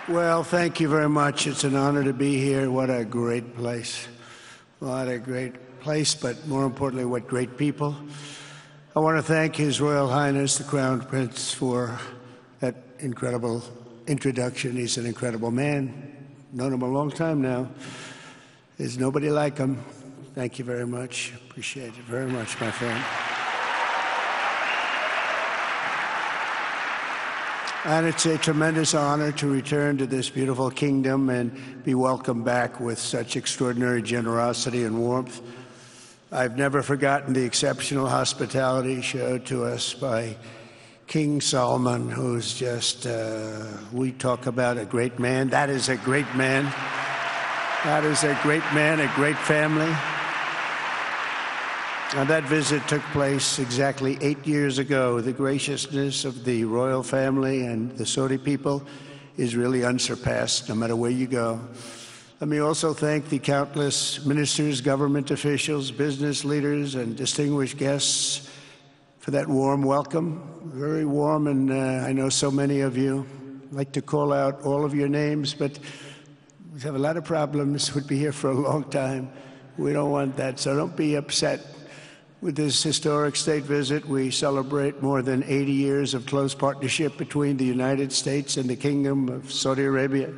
Well, thank you very much. It's an honor to be here. What a great place. What a great place, but more importantly, what great people. I want to thank His Royal Highness, the Crown Prince, for that incredible introduction. He's an incredible man. Known him a long time now. There's nobody like him. Thank you very much. Appreciate it very much, my friend. And it's a tremendous honor to return to this beautiful kingdom and be welcomed back with such extraordinary generosity and warmth. I've never forgotten the exceptional hospitality showed to us by King Solomon, who's just, we talk about a great man. That is a great man. That is a great man, a great family. And that visit took place exactly 8 years ago. The graciousness of the royal family and the Saudi people is really unsurpassed, no matter where you go. Let me also thank the countless ministers, government officials, business leaders, and distinguished guests for that warm welcome. Very warm, and I know so many of you. I'd like to call out all of your names, but we have a lot of problems. We'd be here for a long time. We don't want that, so don't be upset. With this historic state visit, we celebrate more than 80 years of close partnership between the United States and the Kingdom of Saudi Arabia.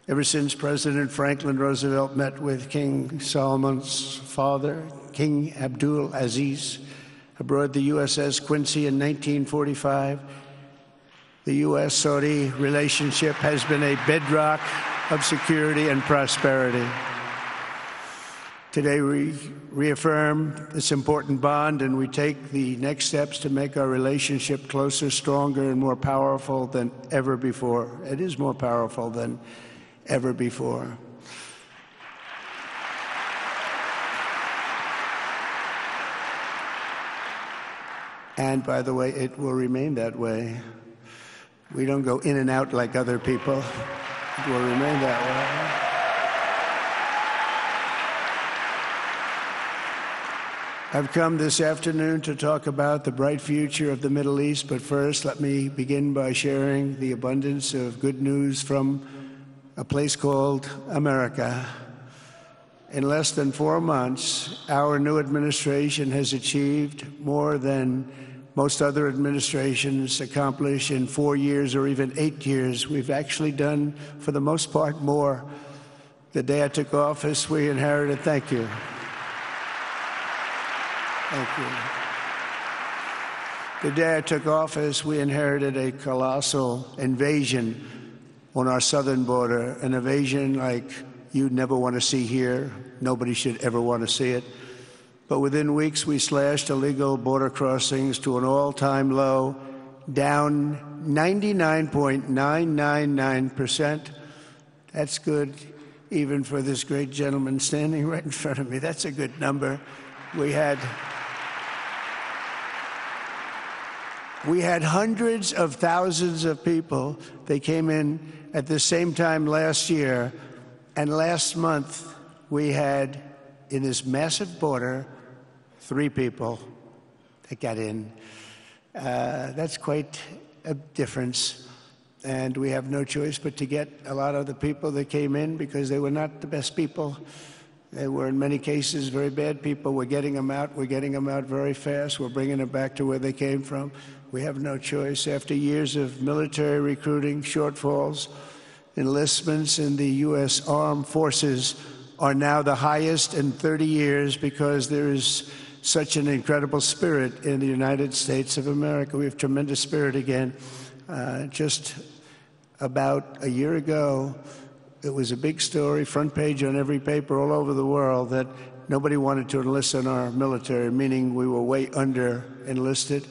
Ever since President Franklin Roosevelt met with King Solomon's father, King Abdul Aziz, aboard the USS Quincy in 1945, the U.S.-Saudi relationship has been a bedrock of security and prosperity. Today, we reaffirm this important bond, and we take the next steps to make our relationship closer, stronger, and more powerful than ever before. It is more powerful than ever before. And by the way, it will remain that way. We don't go in and out like other people. It will remain that way. I've come this afternoon to talk about the bright future of the Middle East, but first let me begin by sharing the abundance of good news from a place called America. In less than 4 months, our new administration has achieved more than most other administrations accomplish in 4 years or even 8 years. We've actually done, for the most part, more. The day I took office, we inherited, thank you. Thank you. The day I took office, we inherited a colossal invasion on our southern border, an invasion like you'd never want to see here. Nobody should ever want to see it. But within weeks, we slashed illegal border crossings to an all-time low, down 99.999%. That's good, even for this great gentleman standing right in front of me. That's a good number. We had hundreds of thousands of people. They came in at the same time last year, and last month we had, in this massive border, 3 people that got in. That's quite a difference, and we have no choice but to get a lot of the people that came in because they were not the best people. They were, in many cases, very bad people. We're getting them out. We're getting them out very fast. We're bringing them back to where they came from. We have no choice. After years of military recruiting shortfalls, enlistments in the U.S. Armed Forces are now the highest in 30 years because there is such an incredible spirit in the United States of America. We have tremendous spirit again. Just about a year ago, it was a big story, front page on every paper all over the world, that nobody wanted to enlist in our military, meaning we were way under enlisted.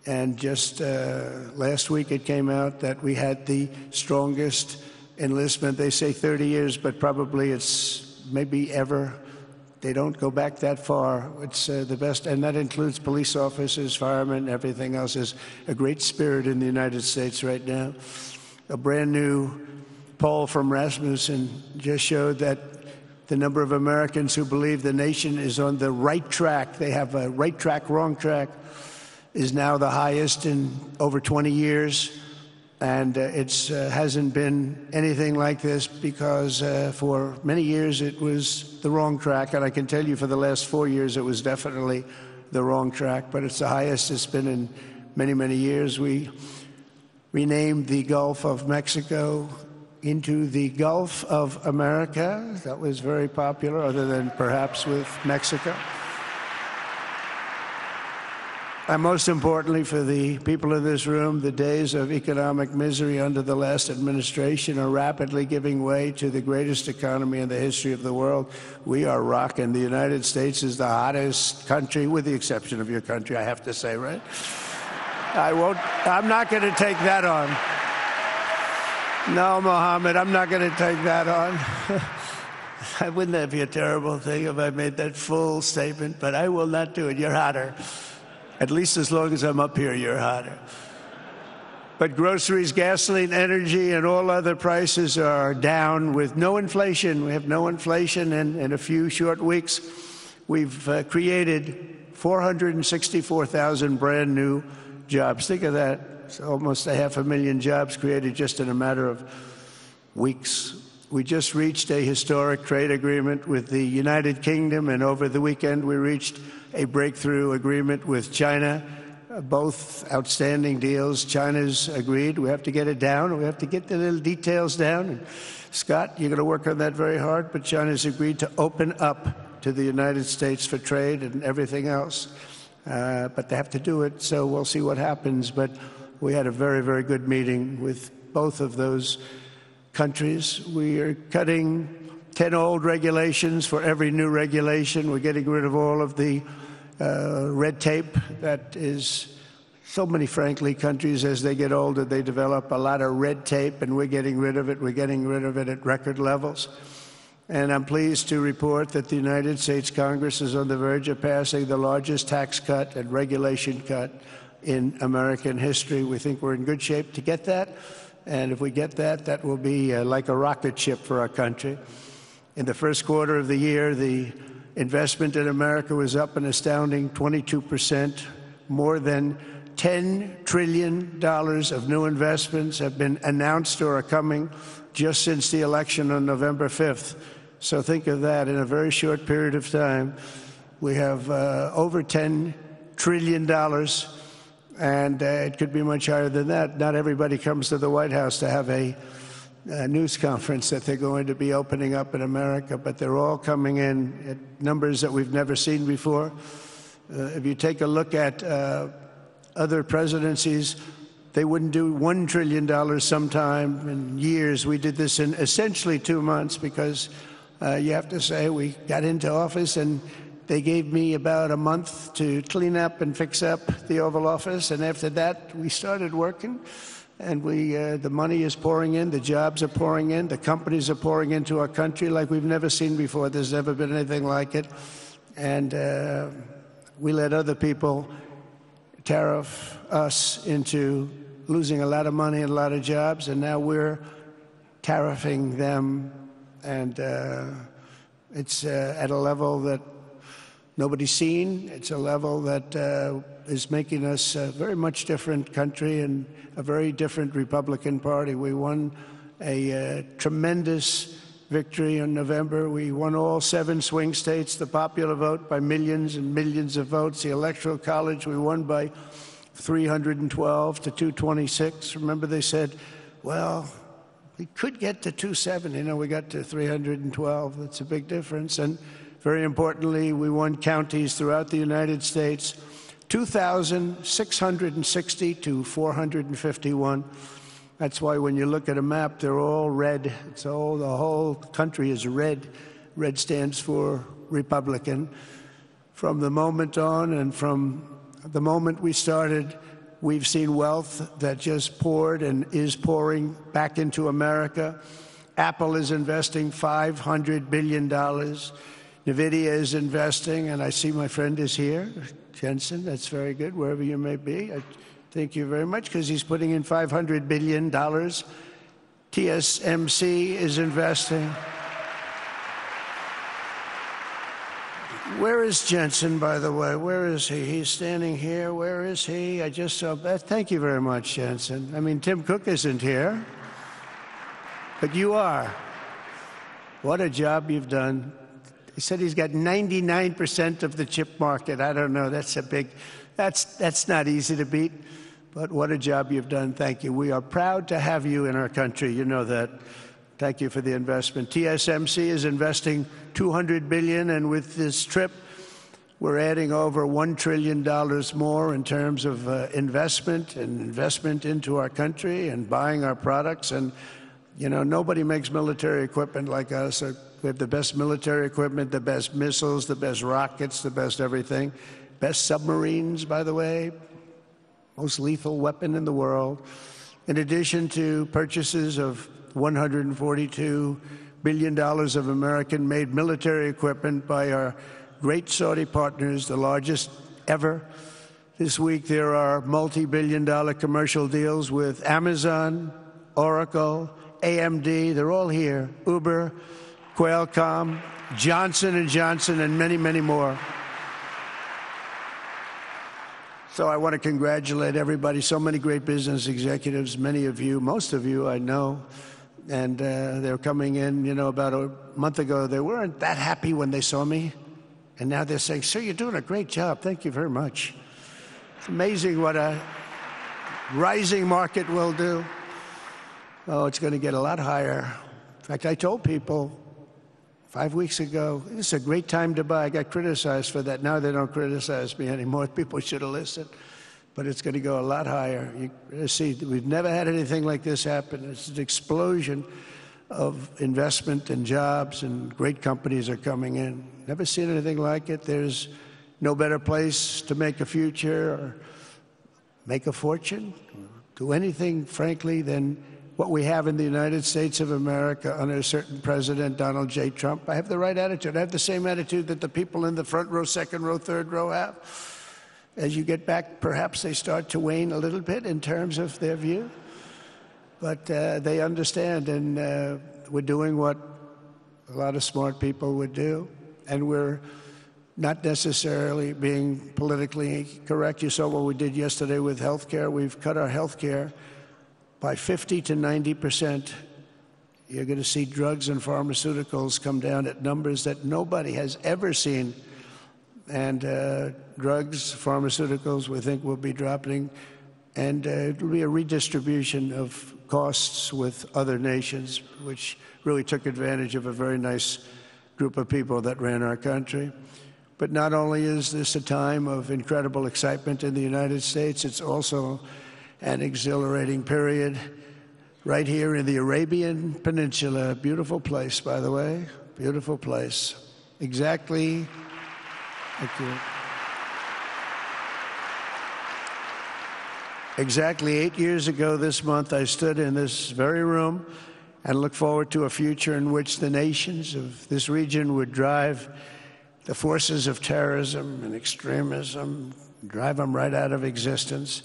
And just last week it came out that we had the strongest enlistment. They say 30 years, but probably it's maybe ever. They don't go back that far. It's the best, and that includes police officers, firemen, everything else. There's a great spirit in the United States right now. A brand new poll from Rasmussen just showed that the number of Americans who believe the nation is on the right track, they have a right track, wrong track, is now the highest in over 20 years. And it hasn't been anything like this because for many years it was the wrong track. And I can tell you for the last 4 years it was definitely the wrong track. But it's the highest it's been in many, many years. We renamed the Gulf of Mexico into the Gulf of America. That was very popular, other than perhaps with Mexico. And most importantly, for the people in this room, the days of economic misery under the last administration are rapidly giving way to the greatest economy in the history of the world. We are rocking. The United States is the hottest country, with the exception of your country, I have to say, right? I'm not going to take that on. No, Mohammed, I'm not going to take that on. Wouldn't that be a terrible thing if I made that full statement? But I will not do it. You're hotter. At least as long as I'm up here, you're hotter. But groceries, gasoline, energy, and all other prices are down with no inflation. We have no inflation, and in a few short weeks, we've created 464,000 brand new jobs. Think of that. It's almost 500,000 jobs created just in a matter of weeks. We just reached a historic trade agreement with the United Kingdom, and over the weekend we reached a breakthrough agreement with China. Both outstanding deals. China's agreed. We have to get it down. We have to get the little details down. And Scott, you're going to work on that very hard, but China's agreed to open up to the United States for trade and everything else. But they have to do it, so we'll see what happens. But we had a very, very good meeting with both of those countries. We are cutting 10 old regulations for every new regulation. We're getting rid of all of the red tape that is so many, frankly, countries, as they get older, they develop a lot of red tape, and we're getting rid of it. We're getting rid of it at record levels. And I'm pleased to report that the United States Congress is on the verge of passing the largest tax cut and regulation cut in American history. We think we're in good shape to get that. And if we get that, that will be like a rocket ship for our country. In the first quarter of the year, the investment in America was up an astounding 22%. More than $10 trillion of new investments have been announced or are coming just since the election on November 5th. So think of that. In a very short period of time, we have over $10 trillion, and it could be much higher than that. Not everybody comes to the White House to have a news conference that they're going to be opening up in America, but they're all coming in at numbers that we've never seen before. If you take a look at other presidencies, they wouldn't do $1 trillion sometime in years. We did this in essentially 2 months because you have to say we got into office and they gave me about a month to clean up and fix up the Oval Office, and after that we started working. And the money is pouring in, the jobs are pouring in, the companies are pouring into our country like we've never seen before. There's never been anything like it. And we let other people tariff us into losing a lot of money and a lot of jobs, and now we're tariffing them. And it's at a level that nobody's seen. It's a level that is making us a very much different country and a very different Republican Party. We won a tremendous victory in November. We won all 7 swing states, the popular vote by millions and millions of votes. The Electoral College we won by 312 to 226. Remember, they said, well, we could get to 270. No, we got to 312. That's a big difference. And very importantly, we won counties throughout the United States, 2,660 to 451. That's why when you look at a map, they're all red. The whole country is red. Red stands for Republican. From the moment on and from the moment we started, we've seen wealth that just poured and is pouring back into America. Apple is investing $500 billion. NVIDIA is investing, and I see my friend is here, Jensen. That's very good, wherever you may be. I thank you very much, because he's putting in $500 billion. TSMC is investing. Where is Jensen, by the way? Where is he? He's standing here. Where is he? I just saw. Thank you very much, Jensen. I mean, Tim Cook isn't here, but you are. What a job you've done. He said he's got 99% of the chip market. I don't know. That's not easy to beat, but what a job you've done. Thank you. We are proud to have you in our country. You know that. Thank you for the investment. TSMC is investing $200 billion, and with this trip, we're adding over $1 trillion more in terms of investment into our country and buying our products. And, you know, nobody makes military equipment like us. We have the best military equipment, the best missiles, the best rockets, the best everything. Best submarines, by the way, most lethal weapon in the world. In addition to purchases of $142 billion of American-made military equipment by our great Saudi partners, the largest ever. This week there are multi-billion-dollar commercial deals with Amazon, Oracle, AMD. They're all here. Uber, Qualcomm, Johnson & Johnson, and many, many more. So I want to congratulate everybody. So many great business executives, many of you, most of you I know. And they're coming in, you know, about a month ago. They weren't that happy when they saw me. And now they're saying, sir, you're doing a great job. Thank you very much. It's amazing what a rising market will do. Oh, it's going to get a lot higher. In fact, I told people 5 weeks ago, this is a great time to buy. I got criticized for that. Now they don't criticize me anymore. People should have listened. But it's going to go a lot higher. You see, we've never had anything like this happen. It's an explosion of investment and jobs, and great companies are coming in. Never seen anything like it. There's no better place to make a future or make a fortune, or do anything, frankly, than what we have in the United States of America under a certain President, Donald J. Trump. I have the right attitude. I have the same attitude that the people in the front row, second row, third row have. As you get back, perhaps they start to wane a little bit in terms of their view. But they understand, and we're doing what a lot of smart people would do. And we're not necessarily being politically correct. You saw what we did yesterday with health care. We've cut our health care by 50 to 90%. You're going to see drugs and pharmaceuticals come down at numbers that nobody has ever seen. And drugs, pharmaceuticals, we think will be dropping. And it will be a redistribution of costs with other nations, which really took advantage of a very nice group of people that ran our country. But not only is this a time of incredible excitement in the United States, it's also an exhilarating period right here in the Arabian Peninsula. Beautiful place, by the way. Beautiful place. Exactly. Thank you. Exactly 8 years ago this month, I stood in this very room and looked forward to a future in which the nations of this region would drive the forces of terrorism and extremism, drive them right out of existence,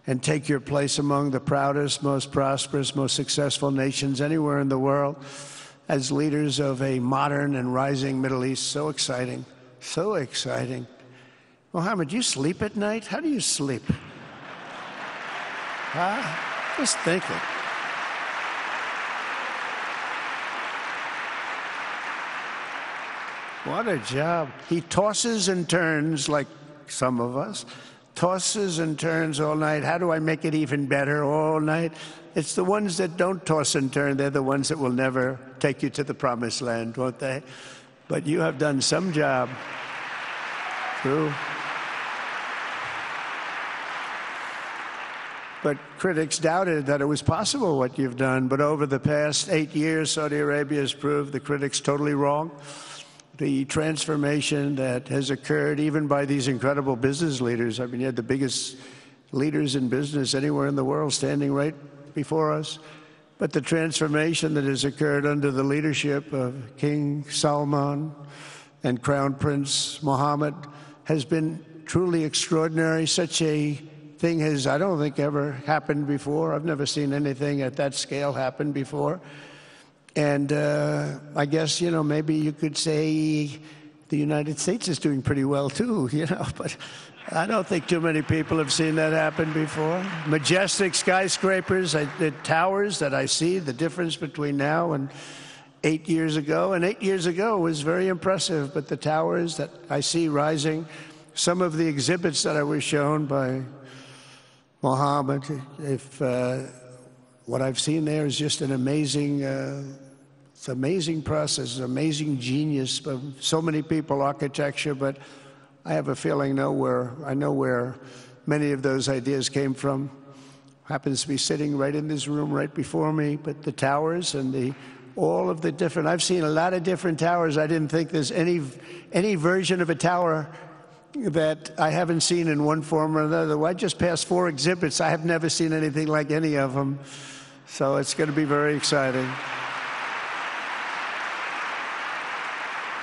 and take your place among the proudest, most prosperous, most successful nations anywhere in the world as leaders of a modern and rising Middle East. So exciting. So exciting. Mohammed, do you sleep at night? How do you sleep? Huh? Just thinking. What a job. He tosses and turns like some of us. Tosses and turns all night. How do I make it even better all night? It's the ones that don't toss and turn. They're the ones that will never take you to the promised land, won't they? But you have done some job. True. But critics doubted that it was possible what you've done. But over the past 8 years, Saudi Arabia has proved the critics totally wrong. The transformation that has occurred even by these incredible business leaders. I mean, you had the biggest leaders in business anywhere in the world standing right before us. But the transformation that has occurred under the leadership of King Salman and Crown Prince Mohammed has been truly extraordinary. Such a thing has, I don't think, ever happened before. I've never seen anything at that scale happen before. And I guess, you know, maybe you could say the United States is doing pretty well too, but I don't think too many people have seen that happen before. Majestic skyscrapers, the towers that I see, the difference between now and 8 years ago. And 8 years ago was very impressive, but the towers that I see rising, some of the exhibits that I was shown by Mohammed, what I've seen there is just an amazing, it's an amazing process, amazing genius of so many people, architecture, but I have a feeling I know where many of those ideas came from. Happens to be sitting right in this room right before me, but the towers and all of the different, I've seen a lot of different towers. I didn't think there's any version of a tower that I haven't seen in one form or another. I just passed 4 exhibits. I have never seen anything like any of them. So it's going to be very exciting.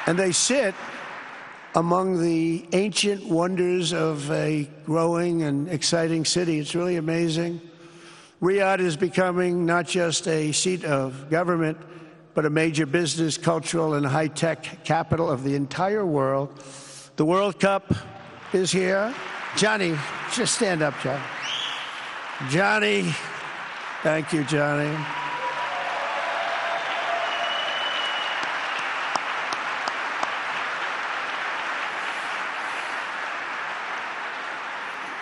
And they sit among the ancient wonders of a growing and exciting city. It's really amazing. Riyadh is becoming not just a seat of government, but a major business, cultural, and high-tech capital of the entire world. The World Cup is here. Johnny, just stand up, Johnny. Johnny, thank you, Johnny.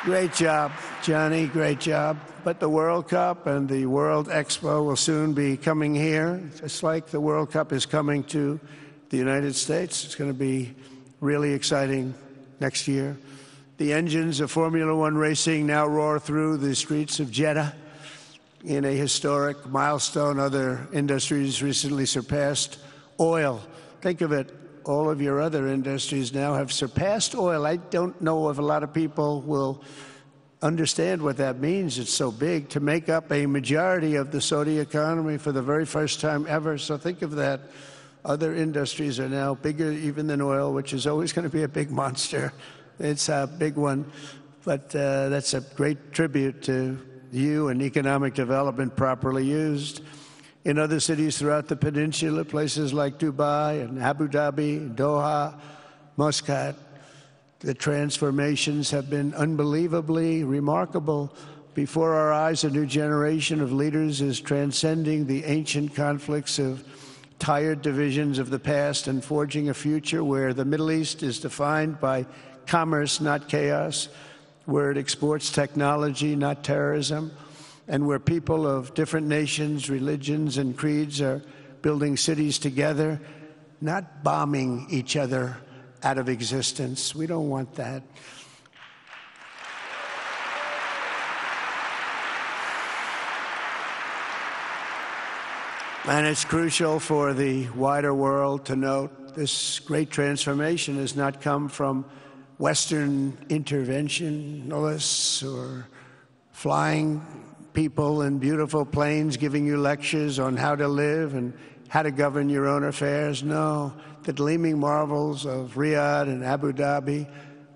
Great job, Johnny, great job. But the World Cup and the World Expo will soon be coming here, just like the World Cup is coming to the United States. It's going to be really exciting next year. The engines of Formula One racing now roar through the streets of Jeddah in a historic milestone. Other industries recently surpassed oil. Think of it. All of your other industries now have surpassed oil. I don't know if a lot of people will understand what that means. It's so big to make up a majority of the Saudi economy for the very first time ever. So think of that. Other industries are now bigger even than oil, which is always going to be a big monster. It's a big one. But that's a great tribute to you and economic development properly used. In other cities throughout the peninsula, places like Dubai and Abu Dhabi, Doha, Muscat, the transformations have been unbelievably remarkable. Before our eyes, a new generation of leaders is transcending the ancient conflicts of tired divisions of the past and forging a future where the Middle East is defined by commerce, not chaos, where it exports technology, not terrorism, and where people of different nations, religions, and creeds are building cities together, not bombing each other out of existence. We don't want that. And it's crucial for the wider world to note this great transformation has not come from Western interventionists or flying people in beautiful planes giving you lectures on how to live and how to govern your own affairs. No, the gleaming marvels of Riyadh and Abu Dhabi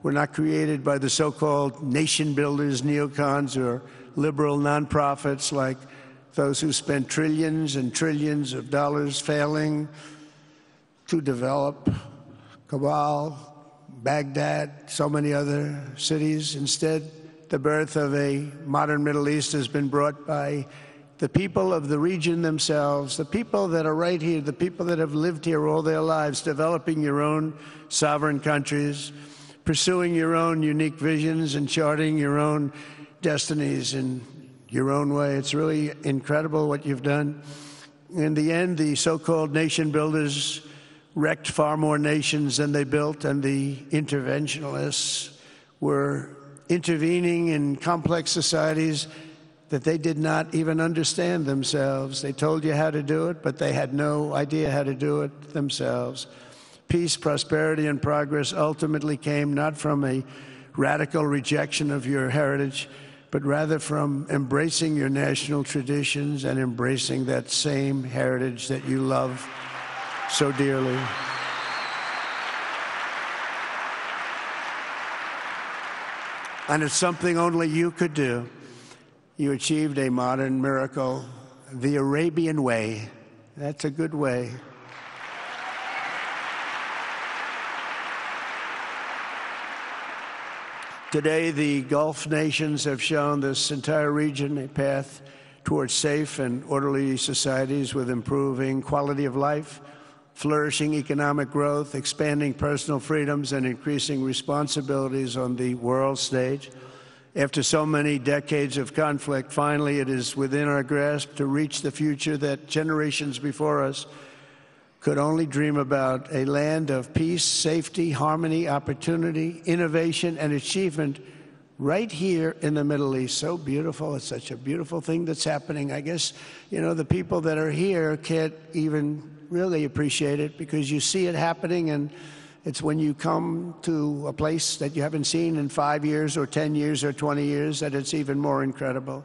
were not created by the so-called nation builders, neocons, or liberal nonprofits like those who spent trillions and trillions of dollars failing to develop Kabul, Baghdad, so many other cities. Instead, the birth of a modern Middle East has been brought by the people of the region themselves, the people that are right here, the people that have lived here all their lives, developing your own sovereign countries, pursuing your own unique visions and charting your own destinies in your own way. It's really incredible what you've done. In the end, the so-called nation builders wrecked far more nations than they built, and the interventionists were intervening in complex societies that they did not even understand themselves. They told you how to do it, but they had no idea how to do it themselves. Peace, prosperity, and progress ultimately came not from a radical rejection of your heritage, but rather from embracing your national traditions and embracing that same heritage that you love so dearly. And it's something only you could do. You achieved a modern miracle, the Arabian way. That's a good way. Today, the Gulf nations have shown this entire region a path towards safe and orderly societies with improving quality of life, flourishing economic growth, expanding personal freedoms, and increasing responsibilities on the world stage. After so many decades of conflict, finally it is within our grasp to reach the future that generations before us could only dream about, a land of peace, safety, harmony, opportunity, innovation, and achievement right here in the Middle East. So beautiful. It's such a beautiful thing that's happening. I guess, the people that are here can't even really appreciate it because you see it happening, and it's when you come to a place that you haven't seen in 5 years or 10 years or 20 years that it's even more incredible.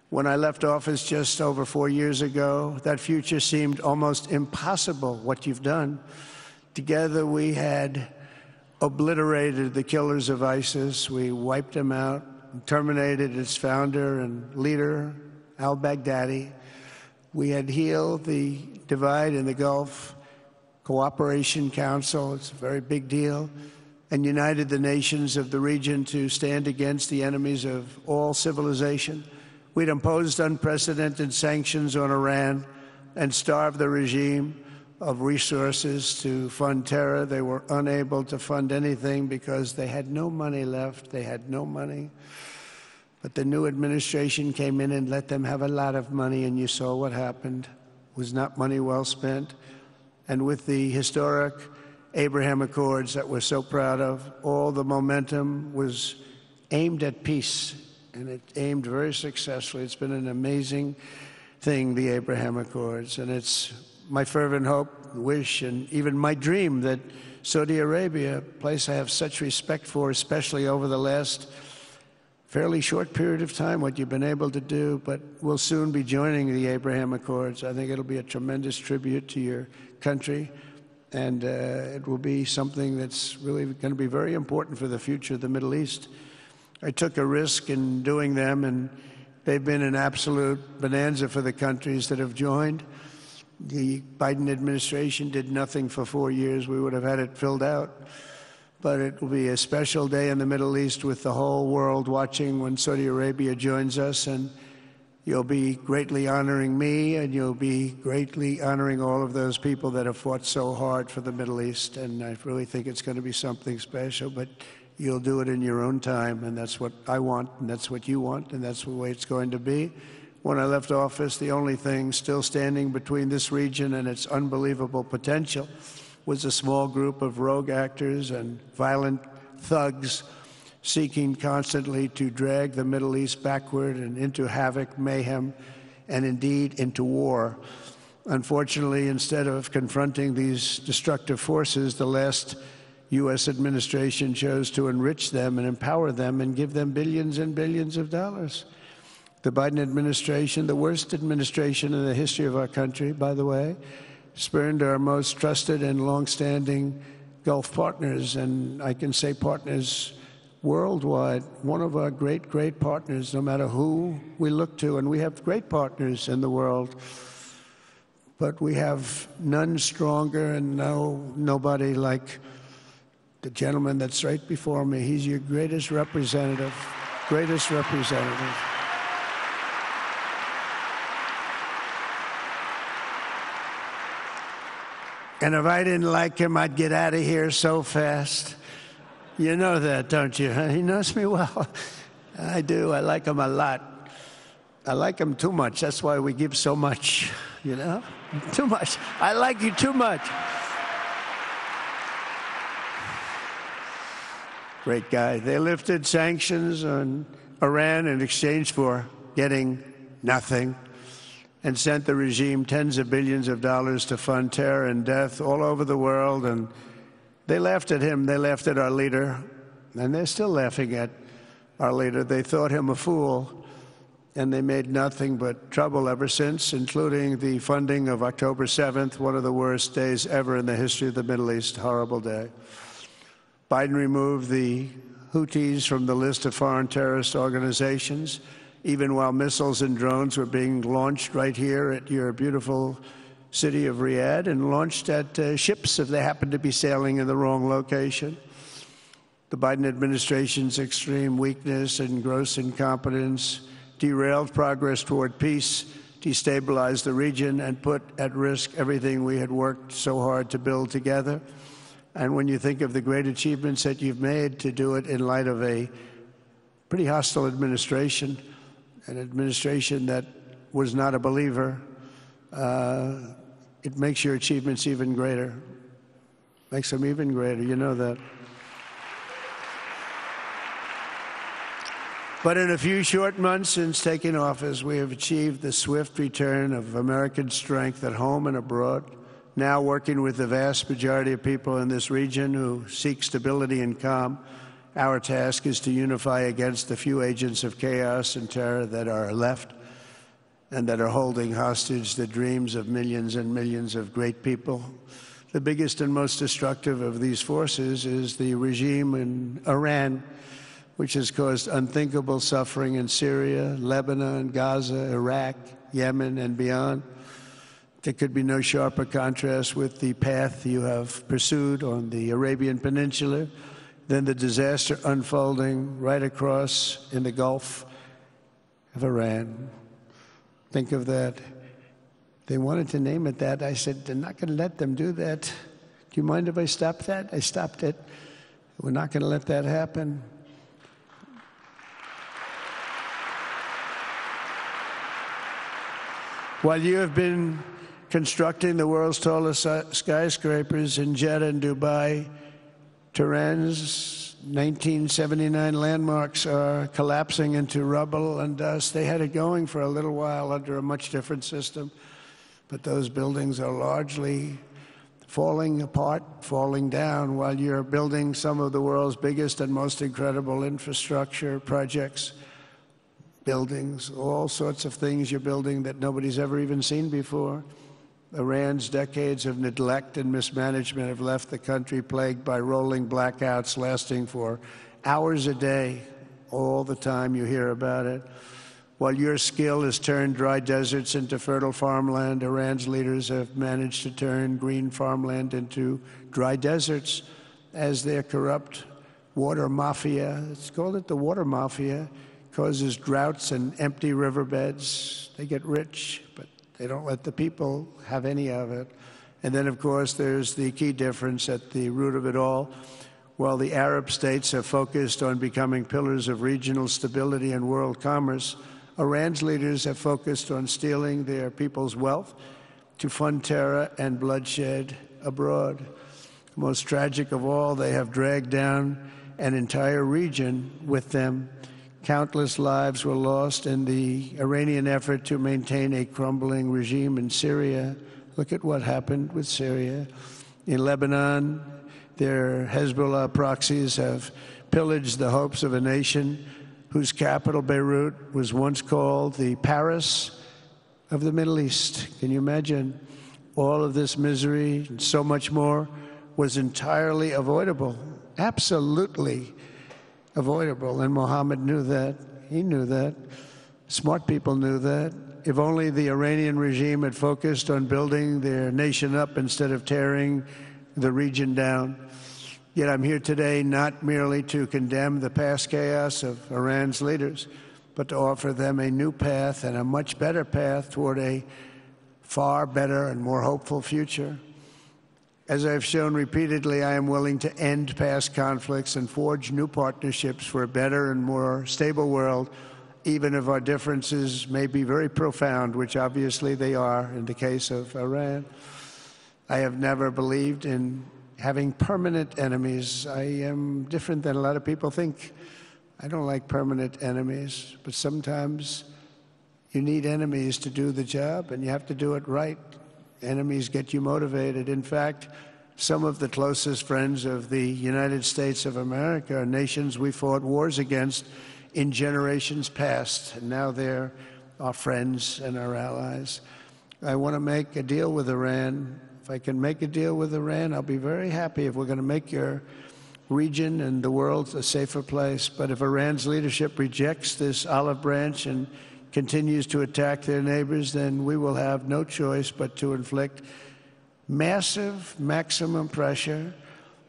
When I left office just over 4 years ago, that future seemed almost impossible, what you've done. Together we had obliterated the killers of ISIS. We wiped them out, terminated its founder and leader, al-Baghdadi. We had healed the divide in the Gulf Cooperation Council, it's a very big deal, and united the nations of the region to stand against the enemies of all civilization. We'd imposed unprecedented sanctions on Iran and starved the regime of resources to fund terror. They were unable to fund anything because they had no money left. They had no money. But the new administration came in and let them have a lot of money, and you saw what happened. It was not money well spent. And with the historic Abraham Accords that we're so proud of, all the momentum was aimed at peace, and it aimed very successfully. It's been an amazing thing, the Abraham Accords, and it's my fervent hope, wish, and even my dream that Saudi Arabia, a place I have such respect for, especially over the last fairly short period of time, what you've been able to do, but we'll soon be joining the Abraham Accords. I think it'll be a tremendous tribute to your country, and it will be something that's really going to be very important for the future of the Middle East. I took a risk in doing them, and they've been an absolute bonanza for the countries that have joined. The Biden administration did nothing for 4 years. We would have had it filled out. But it will be a special day in the Middle East with the whole world watching when Saudi Arabia joins us, and you'll be greatly honoring me, and you'll be greatly honoring all of those people that have fought so hard for the Middle East, and I really think it's going to be something special, but you'll do it in your own time, and that's what I want, and that's what you want, and that's the way it's going to be. When I left office, the only thing still standing between this region and its unbelievable potential was a small group of rogue actors and violent thugs seeking constantly to drag the Middle East backward and into havoc, mayhem, and indeed into war. Unfortunately, instead of confronting these destructive forces, the last U.S. administration chose to enrich them and empower them and give them billions and billions of dollars. The Biden administration, the worst administration in the history of our country, by the way, spurned our most trusted and long-standing Gulf partners, and I can say partners worldwide, one of our great, great partners, no matter who we look to, and we have great partners in the world, but we have none stronger and nobody like the gentleman that's right before me. He's your greatest representative, greatest representative. And if I didn't like him, I'd get out of here so fast. You know that, don't you? He knows me well. I do. I like him a lot. I like him too much. That's why we give so much, Too much. I like you too much. Great guy. They lifted sanctions on Iran in exchange for getting nothing, and sent the regime tens of billions of dollars to fund terror and death all over the world. And they laughed at him. They laughed at our leader. And they're still laughing at our leader. They thought him a fool. And they made nothing but trouble ever since, including the funding of October 7th, one of the worst days ever in the history of the Middle East. Horrible day. Biden removed the Houthis from the list of foreign terrorist organizations, even while missiles and drones were being launched right here at your beautiful city of Riyadh and launched at ships if they happened to be sailing in the wrong location. The Biden administration's extreme weakness and gross incompetence derailed progress toward peace, destabilized the region, and put at risk everything we had worked so hard to build together. And when you think of the great achievements that you've made, to do it in light of a pretty hostile administration, an administration that was not a believer, it makes your achievements even greater. Makes them even greater. You know that. But in a few short months since taking office, we have achieved the swift return of American strength at home and abroad, now working with the vast majority of people in this region who seek stability and calm. Our task is to unify against the few agents of chaos and terror that are left and that are holding hostage the dreams of millions and millions of great people. The biggest and most destructive of these forces is the regime in Iran, which has caused unthinkable suffering in Syria, Lebanon, Gaza, Iraq, Yemen, and beyond. There could be no sharper contrast with the path you have pursued on the Arabian Peninsula than the disaster unfolding right across in the Gulf of Iran. Think of that. They wanted to name it that. I said, they're not going to let them do that. Do you mind if I stop that? I stopped it. We're not going to let that happen. While you have been constructing the world's tallest skyscrapers in Jeddah and Dubai, Tehran's 1979 landmarks are collapsing into rubble and dust. They had it going for a little while under a much different system, but those buildings are largely falling apart, falling down, while you're building some of the world's biggest and most incredible infrastructure projects. Buildings, all sorts of things you're building that nobody's ever even seen before. Iran's decades of neglect and mismanagement have left the country plagued by rolling blackouts lasting for hours a day. All the time you hear about it. While your skill has turned dry deserts into fertile farmland, Iran's leaders have managed to turn green farmland into dry deserts as their corrupt water mafia, it's called it the water mafia, causes droughts and empty riverbeds. They get rich, but they don't let the people have any of it. And then, of course, there's the key difference at the root of it all. While the Arab states have focused on becoming pillars of regional stability and world commerce, Iran's leaders have focused on stealing their people's wealth to fund terror and bloodshed abroad. Most tragic of all, they have dragged down an entire region with them. Countless lives were lost in the Iranian effort to maintain a crumbling regime in Syria. Look at what happened with Syria. In Lebanon, their Hezbollah proxies have pillaged the hopes of a nation whose capital, Beirut, was once called the Paris of the Middle East. Can you imagine? All of this misery and so much more was entirely avoidable, absolutely avoidable. And Mohammed knew that. He knew that. Smart people knew that. If only the Iranian regime had focused on building their nation up instead of tearing the region down. Yet I'm here today not merely to condemn the past chaos of Iran's leaders, but to offer them a new path and a much better path toward a far better and more hopeful future. As I've shown repeatedly, I am willing to end past conflicts and forge new partnerships for a better and more stable world, even if our differences may be very profound, which obviously they are in the case of Iran. I have never believed in having permanent enemies. I am different than a lot of people think. I don't like permanent enemies, but sometimes you need enemies to do the job, and you have to do it right. Enemies get you motivated. In fact, some of the closest friends of the United States of America are nations we fought wars against in generations past, and now they're our friends and our allies. I want to make a deal with Iran. If I can make a deal with Iran, I'll be very happy. If we're going to make your region and the world a safer place. But if Iran's leadership rejects this olive branch and continues to attack their neighbors, then we will have no choice but to inflict massive maximum pressure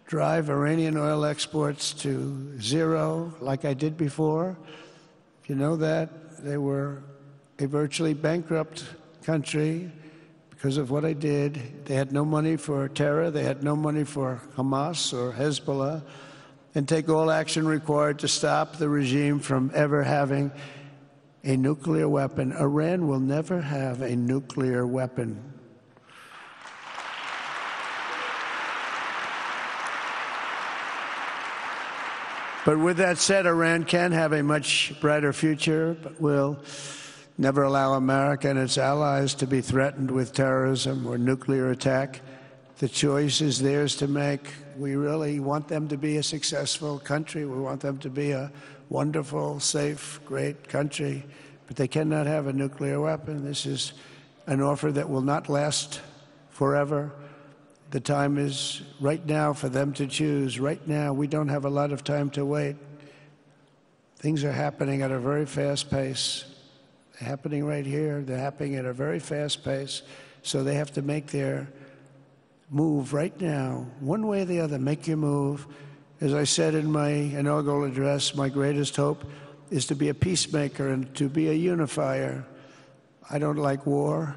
drive Iranian oil exports to zero like I did before. If you know that, they were a virtually bankrupt country because of what I did. They had no money for terror. They had no money for Hamas or Hezbollah, and take all action required to stop the regime from ever having a nuclear weapon. Iran will never have a nuclear weapon. But with that said, Iran can have a much brighter future, but will never allow America and its allies to be threatened with terrorism or nuclear attack. The choice is theirs to make. We really want them to be a successful country. We want them to be a wonderful, safe, great country. But they cannot have a nuclear weapon. This is an offer that will not last forever. The time is right now for them to choose. Right now, we don't have a lot of time to wait. Things are happening at a very fast pace. They're happening right here. They're happening at a very fast pace. So they have to make their move right now, one way or the other. Make your move. As I said in my inaugural address, my greatest hope is to be a peacemaker and to be a unifier. I don't like war.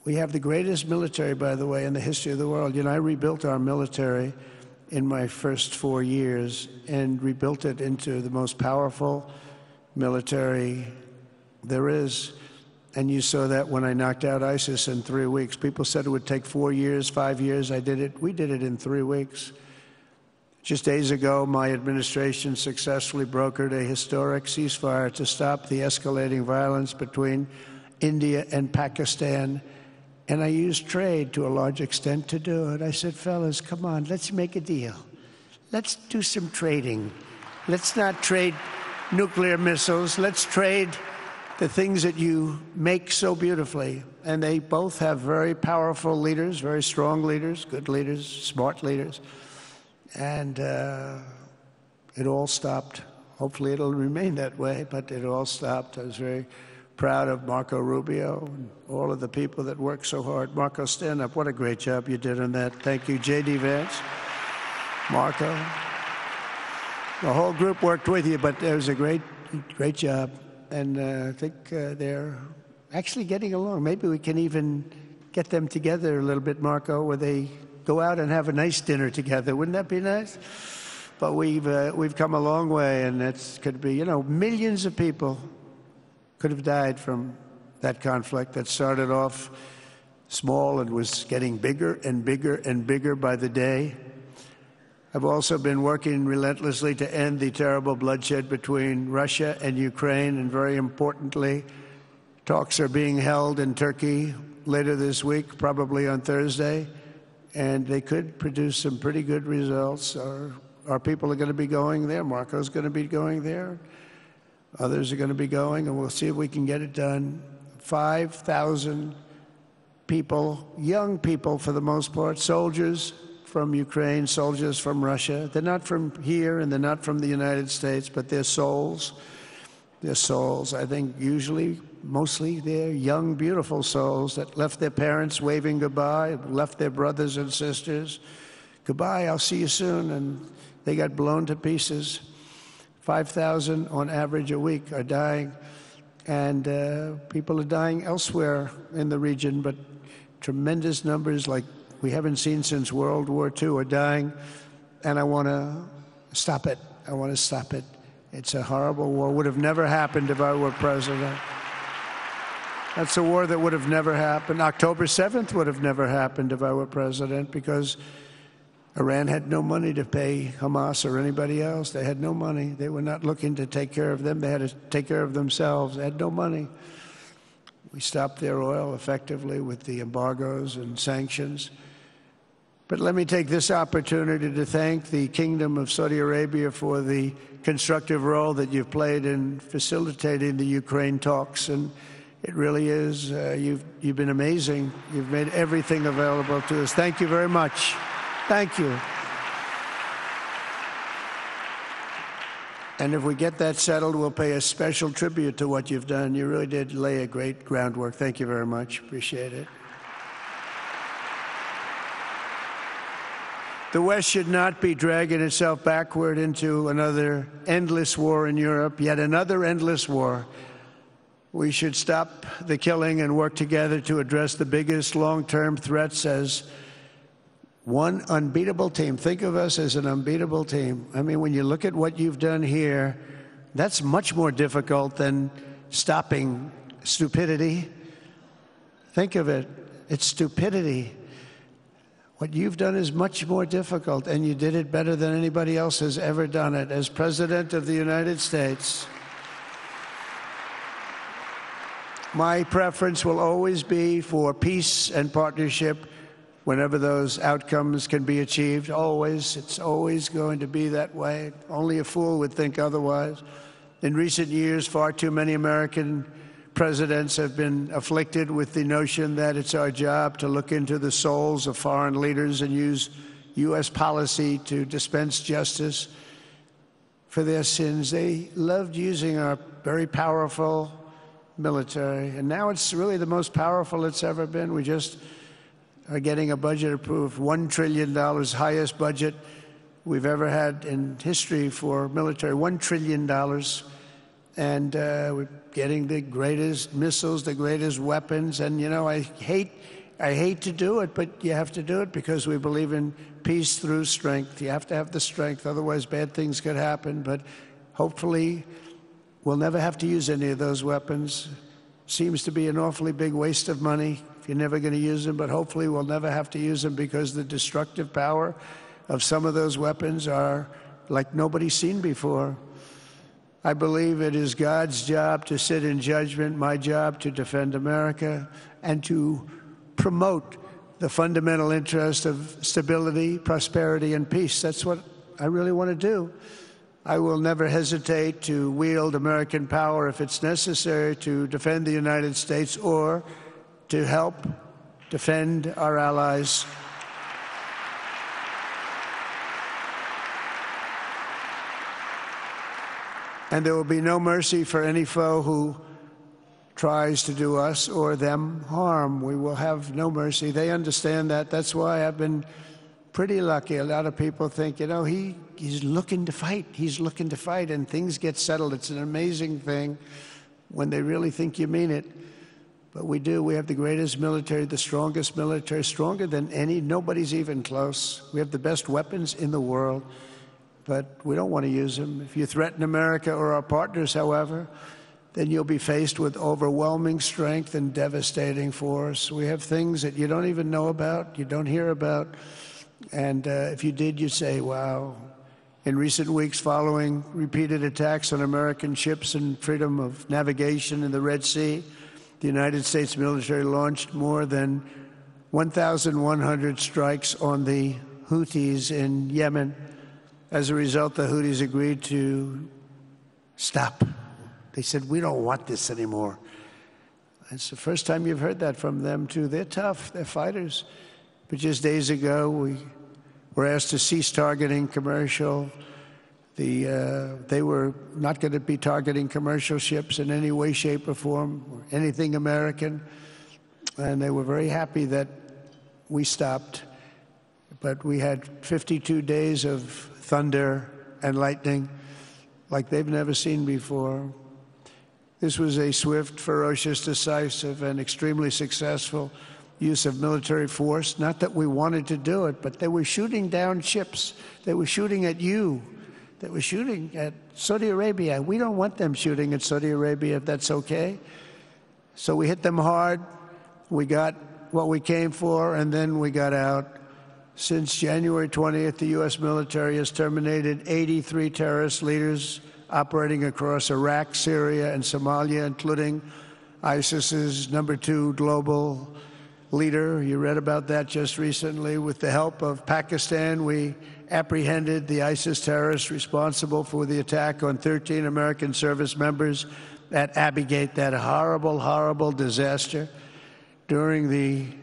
We have the greatest military, by the way, in the history of the world. You know, I rebuilt our military in my first 4 years and rebuilt it into the most powerful military there is. And you saw that when I knocked out ISIS in 3 weeks. People said it would take 4 years, 5 years. I did it. We did it in 3 weeks. Just days ago, my administration successfully brokered a historic ceasefire to stop the escalating violence between India and Pakistan. And I used trade to a large extent to do it. I said, fellas, come on, let's make a deal. Let's do some trading. Let's not trade nuclear missiles. Let's trade the things that you make so beautifully. And they both have very powerful leaders, very strong leaders, good leaders, smart leaders. And it all stopped. Hopefully it'll remain that way, but it all stopped. I was very proud of Marco Rubio and all of the people that worked so hard. Marco, stand up. What a great job you did on that. Thank you, J.D. Vance, Marco. The whole group worked with you, but it was a great job. And I think they're actually getting along. Maybe we can even get them together a little bit, Marco, where they go out and have a nice dinner together. Wouldn't that be nice? But we've come a long way, and it could be, you know, millions of people could have died from that conflict that started off small and was getting bigger and bigger and bigger by the day. I've also been working relentlessly to end the terrible bloodshed between Russia and Ukraine, and very importantly, talks are being held in Turkey later this week, probably on Thursday, and they could produce some pretty good results. Our people are going to be going there. Marco's going to be going there. Others are going to be going, and we'll see if we can get it done. 5,000 people, young people for the most part, soldiers from Ukraine, soldiers from Russia. They're not from here and they're not from the United States, but they're souls. They're souls. I think usually, mostly, they're young, beautiful souls that left their parents waving goodbye, left their brothers and sisters. Goodbye, I'll see you soon. And they got blown to pieces. 5,000 on average a week are dying. And people are dying elsewhere in the region, but tremendous numbers like we haven't seen since World War II are dying, and I want to stop it. I want to stop it. It's a horrible war. Would have never happened if I were president. That's a war that would have never happened. October 7th would have never happened if I were president, because Iran had no money to pay Hamas or anybody else. They had no money. They were not looking to take care of them. They had to take care of themselves. They had no money. We stopped their oil effectively with the embargoes and sanctions. But let me take this opportunity to thank the Kingdom of Saudi Arabia for the constructive role that you've played in facilitating the Ukraine talks. And it really is, you've been amazing. You've made everything available to us. Thank you very much. Thank you. And if we get that settled, we'll pay a special tribute to what you've done. You really did lay a great groundwork. Thank you very much. Appreciate it. The West should not be dragging itself backward into another endless war in Europe, yet another endless war. We should stop the killing and work together to address the biggest long-term threats as one unbeatable team. Think of us as an unbeatable team. I mean, when you look at what you've done here, that's much more difficult than stopping stupidity. Think of it. It's stupidity. What you've done is much more difficult, and you did it better than anybody else has ever done it. As President of the United States, my preference will always be for peace and partnership whenever those outcomes can be achieved. Always. It's always going to be that way. Only a fool would think otherwise. In recent years, far too many American presidents have been afflicted with the notion that it's our job to look into the souls of foreign leaders and use U.S. policy to dispense justice for their sins. They loved using our very powerful military, and now it's really the most powerful it's ever been. We just are getting a budget approved, $1 trillion, highest budget we've ever had in history for military, $1 trillion. And we're getting the greatest missiles, the greatest weapons. And, you know, I hate to do it, but you have to do it because we believe in peace through strength. You have to have the strength, otherwise bad things could happen. But hopefully we'll never have to use any of those weapons. Seems to be an awfully big waste of money if you're never going to use them, but hopefully we'll never have to use them because the destructive power of some of those weapons are like nobody's seen before. I believe it is God's job to sit in judgment, my job to defend America, and to promote the fundamental interest of stability, prosperity, and peace. That's what I really want to do. I will never hesitate to wield American power if it's necessary to defend the United States or to help defend our allies. And there will be no mercy for any foe who tries to do us or them harm. We will have no mercy. They understand that. That's why I've been pretty lucky. A lot of people think, you know, he's looking to fight. He's looking to fight, and things get settled. It's an amazing thing when they really think you mean it. But we do. We have the greatest military, the strongest military, stronger than any. Nobody's even close. We have the best weapons in the world, but we don't want to use them. If you threaten America or our partners, however, then you'll be faced with overwhelming strength and devastating force. We have things that you don't even know about, you don't hear about, and if you did, you'd say, wow. In recent weeks, following repeated attacks on American ships and freedom of navigation in the Red Sea, the United States military launched more than 1,100 strikes on the Houthis in Yemen. As a result, the Houthis agreed to stop. They said, we don't want this anymore. It's the first time you've heard that from them, too. They're tough. They're fighters. But just days ago, we were asked to cease targeting commercial. They were not going to be targeting commercial ships in any way, shape, or form, or anything American. And they were very happy that we stopped. But we had 52 days of thunder and lightning like they've never seen before. This was a swift, ferocious, decisive, and extremely successful use of military force. Not that we wanted to do it, but they were shooting down ships. They were shooting at you. They were shooting at Saudi Arabia. We don't want them shooting at Saudi Arabia, if that's okay. So we hit them hard. We got what we came for, and then we got out. Since January 20th, the U.S. military has terminated 83 terrorist leaders operating across Iraq, Syria, and Somalia, including ISIS's #2 global leader. You read about that just recently. With the help of Pakistan, we apprehended the ISIS terrorists responsible for the attack on 13 American service members at Abbey Gate, that horrible, horrible disaster. During this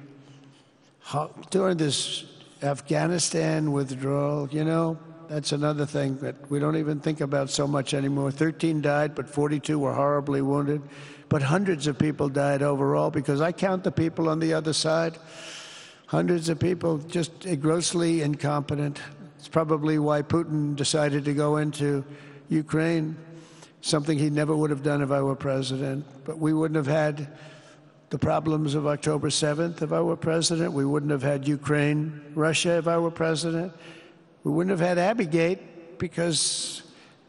Afghanistan withdrawal, you know, that's another thing that we don't even think about so much anymore. 13 died, but 42 were horribly wounded. But hundreds of people died overall, because I count the people on the other side. Hundreds of people just grossly incompetent. It's probably why Putin decided to go into Ukraine, something he never would have done if I were president. But we wouldn't have had the problems of October 7th if I were president. We wouldn't have had Ukraine, Russia if I were president. We wouldn't have had Abbeygate because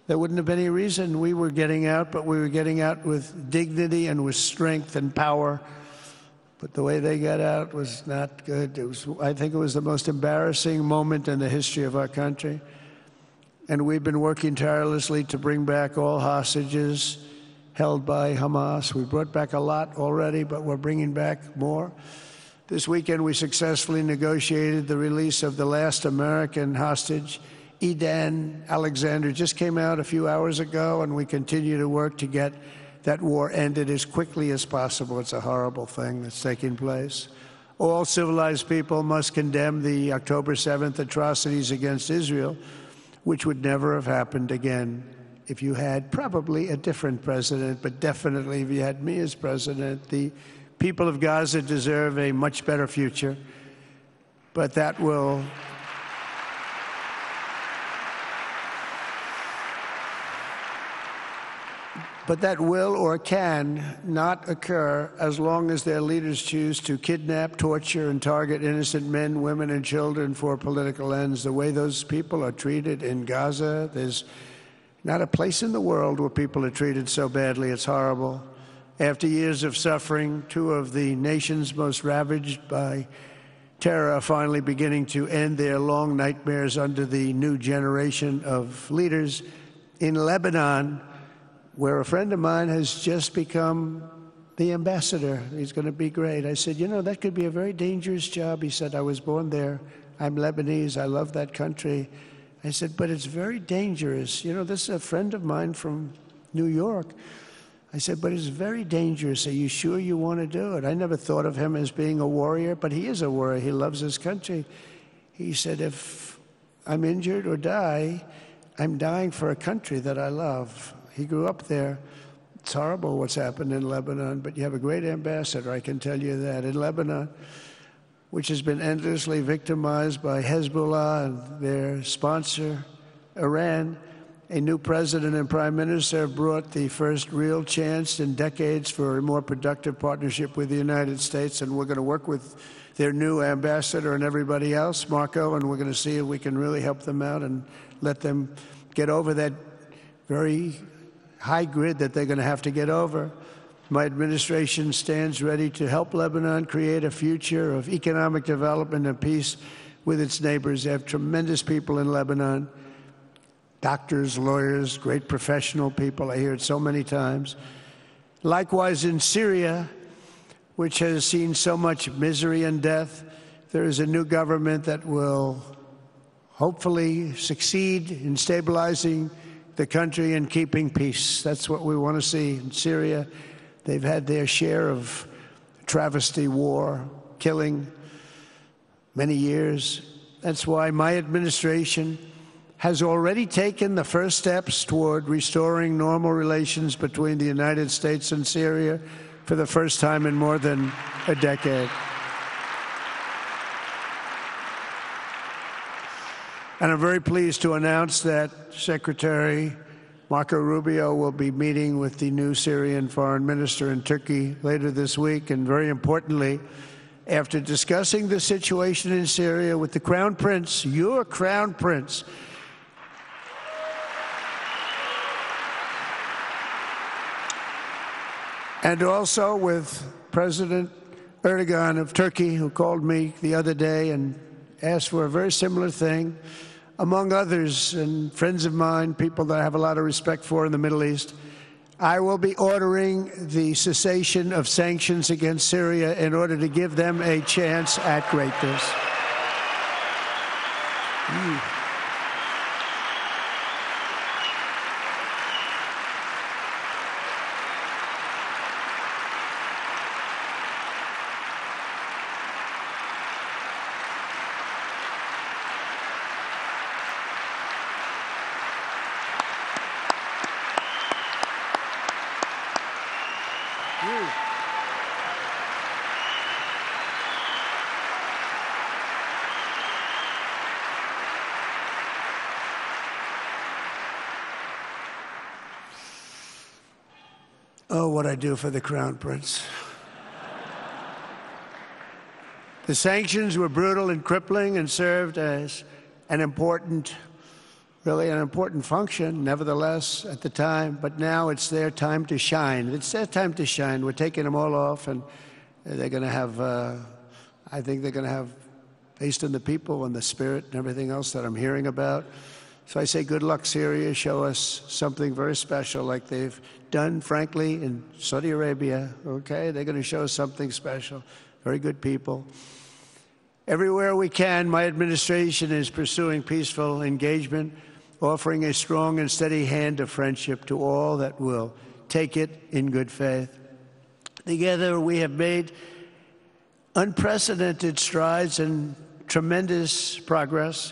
there wouldn't have been any reason we were getting out, but we were getting out with dignity and with strength and power. But the way they got out was not good. I think it was the most embarrassing moment in the history of our country. And we've been working tirelessly to bring back all hostages held by Hamas. We brought back a lot already, but we're bringing back more. This weekend, we successfully negotiated the release of the last American hostage, Edan Alexander. Just came out a few hours ago, and we continue to work to get that war ended as quickly as possible. It's a horrible thing that's taking place. All civilized people must condemn the October 7th atrocities against Israel, which would never have happened again if you had probably a different president, but definitely if you had me as president. The people of Gaza deserve a much better future, but that will or can not occur as long as their leaders choose to kidnap, torture, and target innocent men, women, and children for political ends. The way those people are treated in Gaza, there's not a place in the world where people are treated so badly. It's horrible. After years of suffering, two of the nations most ravaged by terror are finally beginning to end their long nightmares under the new generation of leaders. In Lebanon, where a friend of mine has just become the ambassador. He's going to be great. I said, you know, that could be a very dangerous job. He said, I was born there. I'm Lebanese. I love that country. I said, but it's very dangerous. You know, this is a friend of mine from New York. I said, but it's very dangerous. Are you sure you want to do it? I never thought of him as being a warrior, but he is a warrior. He loves his country. He said, if I'm injured or die, I'm dying for a country that I love. He grew up there. It's horrible what's happened in Lebanon, but you have a great ambassador, I can tell you that. In Lebanon, which has been endlessly victimized by Hezbollah and their sponsor, Iran, a new president and prime minister have brought the first real chance in decades for a more productive partnership with the United States, and we're going to work with their new ambassador and everybody else, Marco, and we're going to see if we can really help them out and let them get over that very high grid that they're going to have to get over. My administration stands ready to help Lebanon create a future of economic development and peace with its neighbors. They have tremendous people in Lebanon, doctors, lawyers, great professional people. I hear it so many times. Likewise, in Syria, which has seen so much misery and death, there is a new government that will hopefully succeed in stabilizing the country and keeping peace. That's what we want to see in Syria. They've had their share of travesty, war, killing, many years. That's why my administration has already taken the first steps toward restoring normal relations between the United States and Syria for the first time in more than a decade. And I'm very pleased to announce that Secretary Marco Rubio will be meeting with the new Syrian foreign minister in Turkey later this week. And very importantly, after discussing the situation in Syria with the Crown Prince, your Crown Prince, and also with President Erdogan of Turkey, who called me the other day and asked for a very similar thing, among others, and friends of mine, people that I have a lot of respect for in the Middle East. I will be ordering the cessation of sanctions against Syria in order to give them a chance at greatness. Oh, what I do for the Crown Prince. The sanctions were brutal and crippling and served as an important function, nevertheless, at the time. But now it's their time to shine. It's their time to shine. We're taking them all off, and they're going to have, I think they're going to have, based on the people and the spirit and everything else that I'm hearing about. So I say, good luck, Syria. Show us something very special like they've done, frankly, in Saudi Arabia. Okay? They're going to show us something special. Very good people. Everywhere we can, my administration is pursuing peaceful engagement, offering a strong and steady hand of friendship to all that will take it in good faith. Together, we have made unprecedented strides and tremendous progress,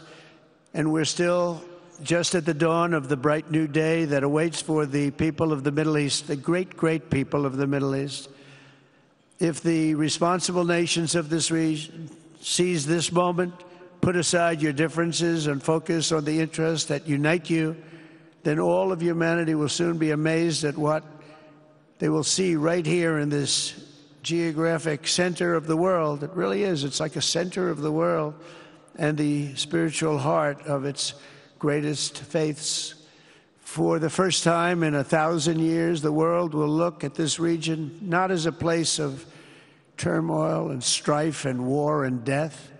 and we're still just at the dawn of the bright new day that awaits for the people of the Middle East, the great, great people of the Middle East. If the responsible nations of this region seize this moment, put aside your differences and focus on the interests that unite you, then all of humanity will soon be amazed at what they will see right here in this geographic center of the world. It really is. It's like a center of the world and the spiritual heart of its greatest faiths. For the first time in 1,000 years, the world will look at this region not as a place of turmoil and strife and war and death,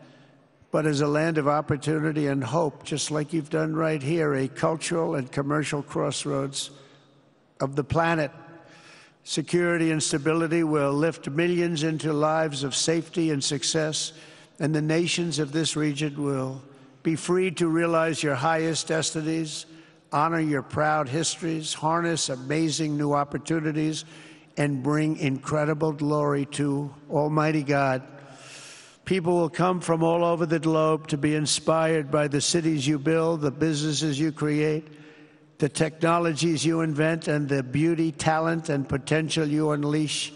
but as a land of opportunity and hope, just like you've done right here, a cultural and commercial crossroads of the planet. Security and stability will lift millions into lives of safety and success, and the nations of this region will be free to realize your highest destinies, honor your proud histories, harness amazing new opportunities, and bring incredible glory to Almighty God. People will come from all over the globe to be inspired by the cities you build, the businesses you create, the technologies you invent, and the beauty, talent, and potential you unleash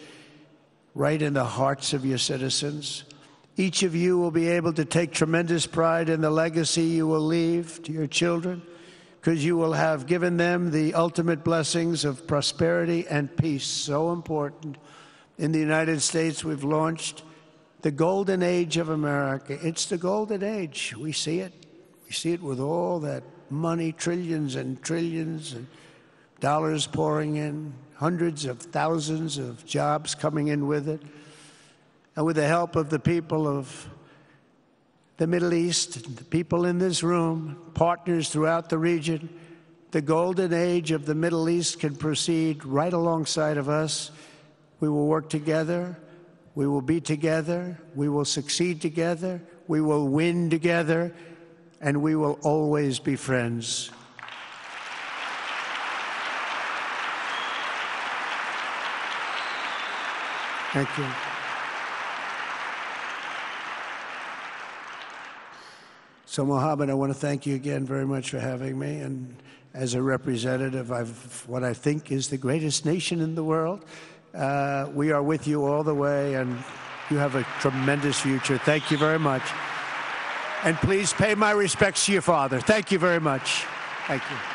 right in the hearts of your citizens. Each of you will be able to take tremendous pride in the legacy you will leave to your children, because you will have given them the ultimate blessings of prosperity and peace. So important. In the United States, we've launched the golden age of America. It's the golden age. We see it. We see it with all that money, trillions and trillions of dollars pouring in, hundreds of thousands of jobs coming in with it. And with the help of the people of the Middle East, the people in this room, partners throughout the region, the golden age of the Middle East can proceed right alongside of us. We will work together. We will be together. We will succeed together. We will win together. And we will always be friends. Thank you. So, Mohammed, I want to thank you again very much for having me. And as a representative of what I think is the greatest nation in the world, we are with you all the way, and you have a tremendous future. Thank you very much. And please pay my respects to your father. Thank you very much. Thank you.